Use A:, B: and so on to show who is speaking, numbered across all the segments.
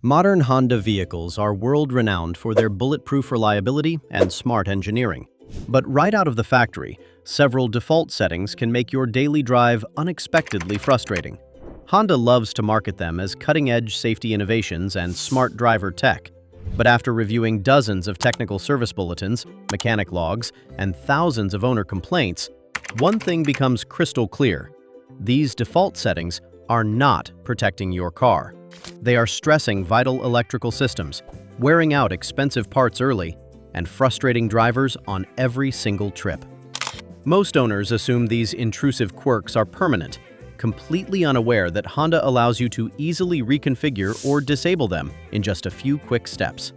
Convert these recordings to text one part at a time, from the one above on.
A: Modern Honda vehicles are world-renowned for their bulletproof reliability and smart engineering. But right out of the factory, several default settings can make your daily drive unexpectedly frustrating. Honda loves to market them as cutting-edge safety innovations and smart driver tech. But after reviewing dozens of technical service bulletins, mechanic logs, and thousands of owner complaints, one thing becomes crystal clear. These default settings are not protecting your car. They are stressing vital electrical systems, wearing out expensive parts early, and frustrating drivers on every single trip. Most owners assume these intrusive quirks are permanent, completely unaware that Honda allows you to easily reconfigure or disable them in just a few quick steps.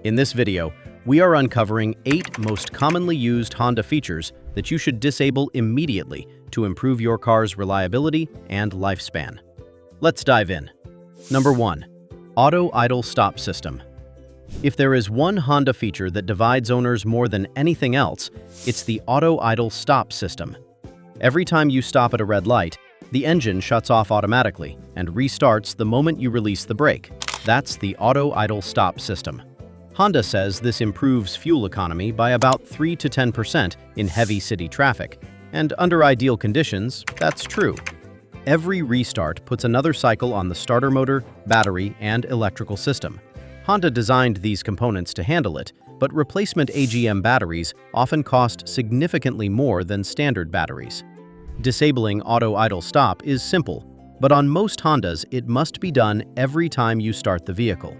A: In this video, we are uncovering 8 most commonly used Honda features that you should disable immediately to improve your car's reliability and lifespan. Let's dive in. Number 1. Auto Idle Stop System. If there is one Honda feature that divides owners more than anything else, it's the Auto Idle Stop System. Every time you stop at a red light, the engine shuts off automatically and restarts the moment you release the brake. That's the Auto Idle Stop System. Honda says this improves fuel economy by about 3 to 10% in heavy city traffic, and under ideal conditions, that's true. Every restart puts another cycle on the starter motor, battery, and electrical system. Honda designed these components to handle it, but replacement AGM batteries often cost significantly more than standard batteries. Disabling Auto Idle Stop is simple, but on most Hondas it must be done every time you start the vehicle.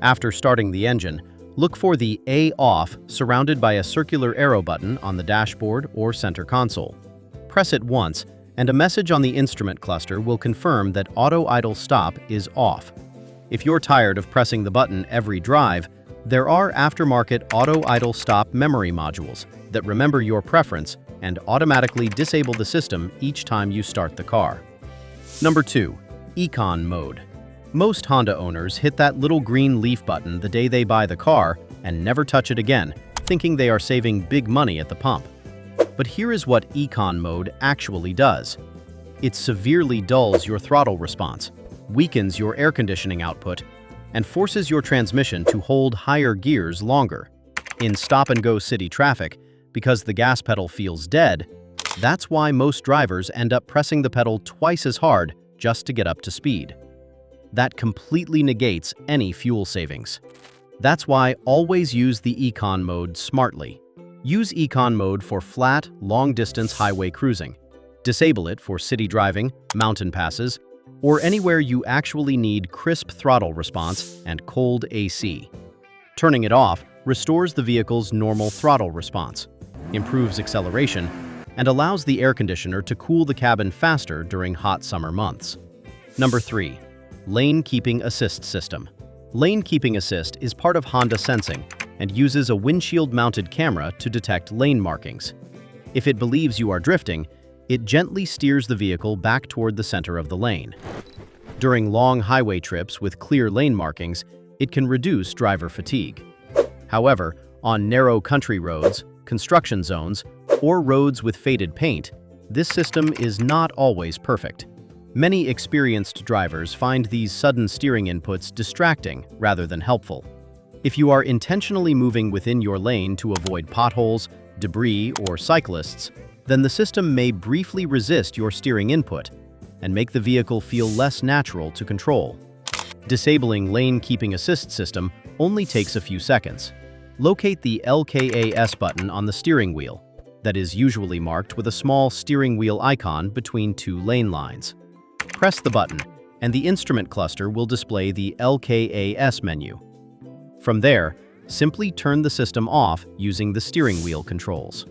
A: After starting the engine, look for the A off surrounded by a circular arrow button on the dashboard or center console. Press it once, and a message on the instrument cluster will confirm that Auto Idle Stop is off. If you're tired of pressing the button every drive, there are aftermarket Auto Idle Stop memory modules that remember your preference and automatically disable the system each time you start the car. Number 2. Econ Mode. Most Honda owners hit that little green leaf button the day they buy the car and never touch it again, thinking they are saving big money at the pump. But here is what Econ Mode actually does. It severely dulls your throttle response, weakens your air conditioning output, and forces your transmission to hold higher gears longer. In stop-and-go city traffic, because the gas pedal feels dead, that's why most drivers end up pressing the pedal twice as hard just to get up to speed. That completely negates any fuel savings. That's why always use the Econ Mode smartly. Use Econ Mode for flat, long-distance highway cruising. Disable it for city driving, mountain passes, or anywhere you actually need crisp throttle response and cold AC. Turning it off restores the vehicle's normal throttle response, improves acceleration, and allows the air conditioner to cool the cabin faster during hot summer months. Number 3. Lane Keeping Assist System. Lane Keeping Assist is part of Honda Sensing and uses a windshield-mounted camera to detect lane markings. If it believes you are drifting, it gently steers the vehicle back toward the center of the lane. During long highway trips with clear lane markings, it can reduce driver fatigue. However, on narrow country roads, construction zones, or roads with faded paint, this system is not always perfect. Many experienced drivers find these sudden steering inputs distracting rather than helpful. If you are intentionally moving within your lane to avoid potholes, debris, or cyclists, then the system may briefly resist your steering input and make the vehicle feel less natural to control. Disabling Lane Keeping Assist system only takes a few seconds. Locate the LKAS button on the steering wheel, that is usually marked with a small steering wheel icon between 2 lane lines. Press the button, and the instrument cluster will display the LKAS menu. From there, simply turn the system off using the steering wheel controls.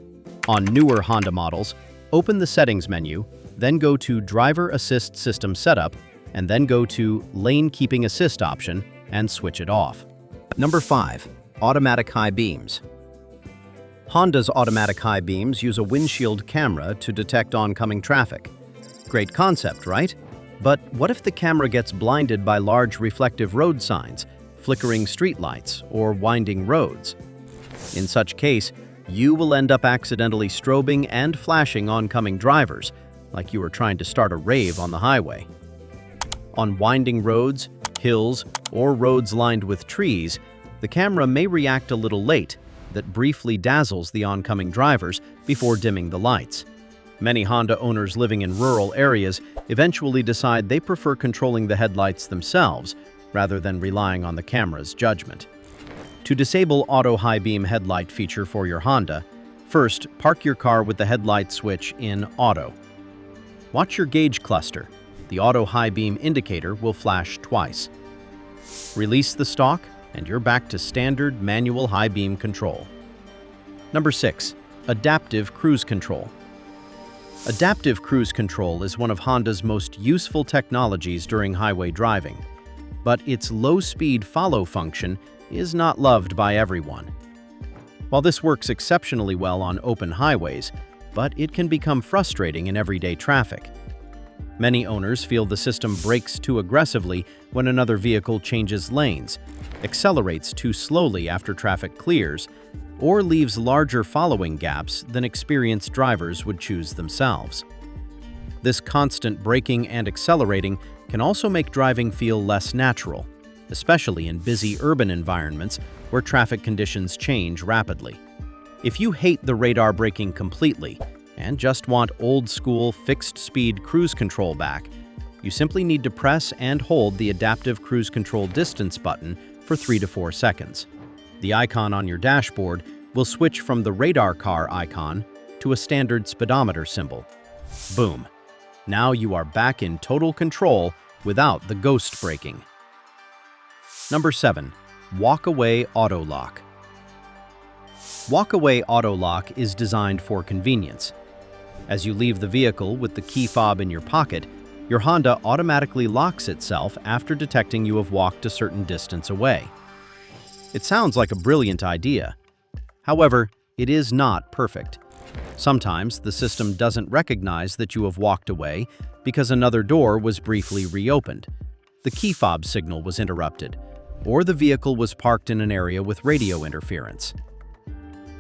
A: On newer Honda models, open the Settings menu, then go to Driver Assist System Setup, and then go to Lane Keeping Assist option and switch it off. Number 5. Automatic High Beams. Honda's automatic high beams use a windshield camera to detect oncoming traffic. Great concept, right? But what if the camera gets blinded by large reflective road signs, flickering streetlights, or winding roads? In such case, you will end up accidentally strobing and flashing oncoming drivers, like you were trying to start a rave on the highway. On winding roads, hills, or roads lined with trees, the camera may react a little late, that briefly dazzles the oncoming drivers before dimming the lights. Many Honda owners living in rural areas eventually decide they prefer controlling the headlights themselves rather than relying on the camera's judgment. To disable Auto High Beam Headlight feature for your Honda, first park your car with the headlight switch in Auto. Watch your gauge cluster. The Auto High Beam indicator will flash twice. Release the stalk, and you're back to standard manual high beam control. Number 6. Adaptive Cruise Control. Adaptive Cruise Control is one of Honda's most useful technologies during highway driving, but its low-speed follow function is not loved by everyone. While this works exceptionally well on open highways, but it can become frustrating in everyday traffic. Many owners feel the system brakes too aggressively when another vehicle changes lanes, accelerates too slowly after traffic clears, or leaves larger following gaps than experienced drivers would choose themselves. This constant braking and accelerating can also make driving feel less natural, especially in busy urban environments where traffic conditions change rapidly. If you hate the radar braking completely and just want old-school fixed-speed cruise control back, you simply need to press and hold the Adaptive Cruise Control Distance button for 3 to 4 seconds. The icon on your dashboard will switch from the radar car icon to a standard speedometer symbol. Boom! Now you are back in total control without the ghost braking. Number 7. Walk-away auto lock. Walk-away auto lock is designed for convenience. As you leave the vehicle with the key fob in your pocket, your Honda automatically locks itself after detecting you have walked a certain distance away. It sounds like a brilliant idea. However, it is not perfect. Sometimes the system doesn't recognize that you have walked away because another door was briefly reopened, the key fob signal was interrupted, or the vehicle was parked in an area with radio interference.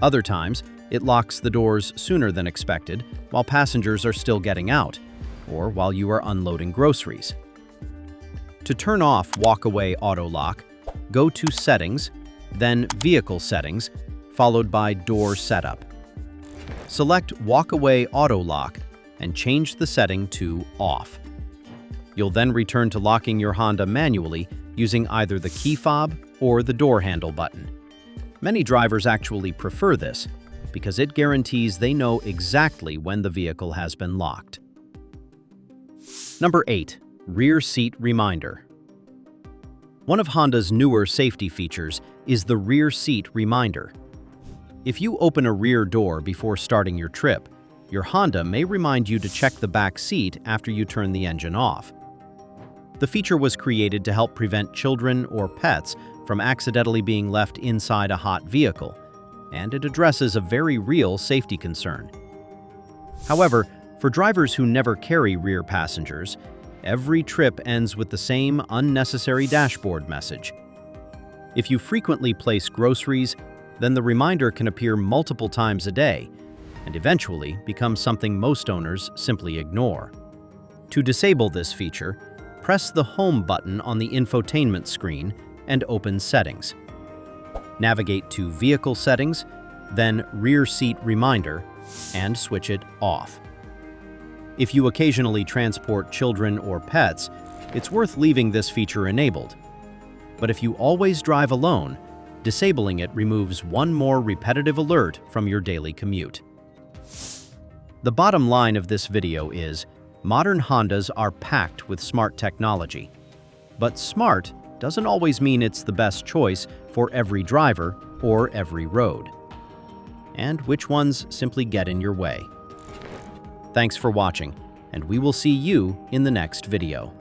A: Other times, it locks the doors sooner than expected while passengers are still getting out, or while you are unloading groceries. To turn off Walk-Away Auto Lock, go to Settings, then Vehicle Settings, followed by Door Setup. Select Walk-Away Auto Lock and change the setting to Off. You'll then return to locking your Honda manually using either the key fob or the door handle button. Many drivers actually prefer this because it guarantees they know exactly when the vehicle has been locked. Number 8. Rear Seat Reminder. One of Honda's newer safety features is the Rear Seat Reminder. If you open a rear door before starting your trip, your Honda may remind you to check the back seat after you turn the engine off. The feature was created to help prevent children or pets from accidentally being left inside a hot vehicle, and it addresses a very real safety concern. However, for drivers who never carry rear passengers, every trip ends with the same unnecessary dashboard message. If you frequently place groceries, then the reminder can appear multiple times a day and eventually become something most owners simply ignore. To disable this feature, press the Home button on the infotainment screen and open Settings. Navigate to Vehicle Settings, then Rear Seat Reminder, and switch it off. If you occasionally transport children or pets, it's worth leaving this feature enabled. But if you always drive alone, disabling it removes one more repetitive alert from your daily commute. The bottom line of this video is, modern Hondas are packed with smart technology. But smart doesn't always mean it's the best choice for every driver or every road. And which ones simply get in your way. Thanks for watching, and we will see you in the next video.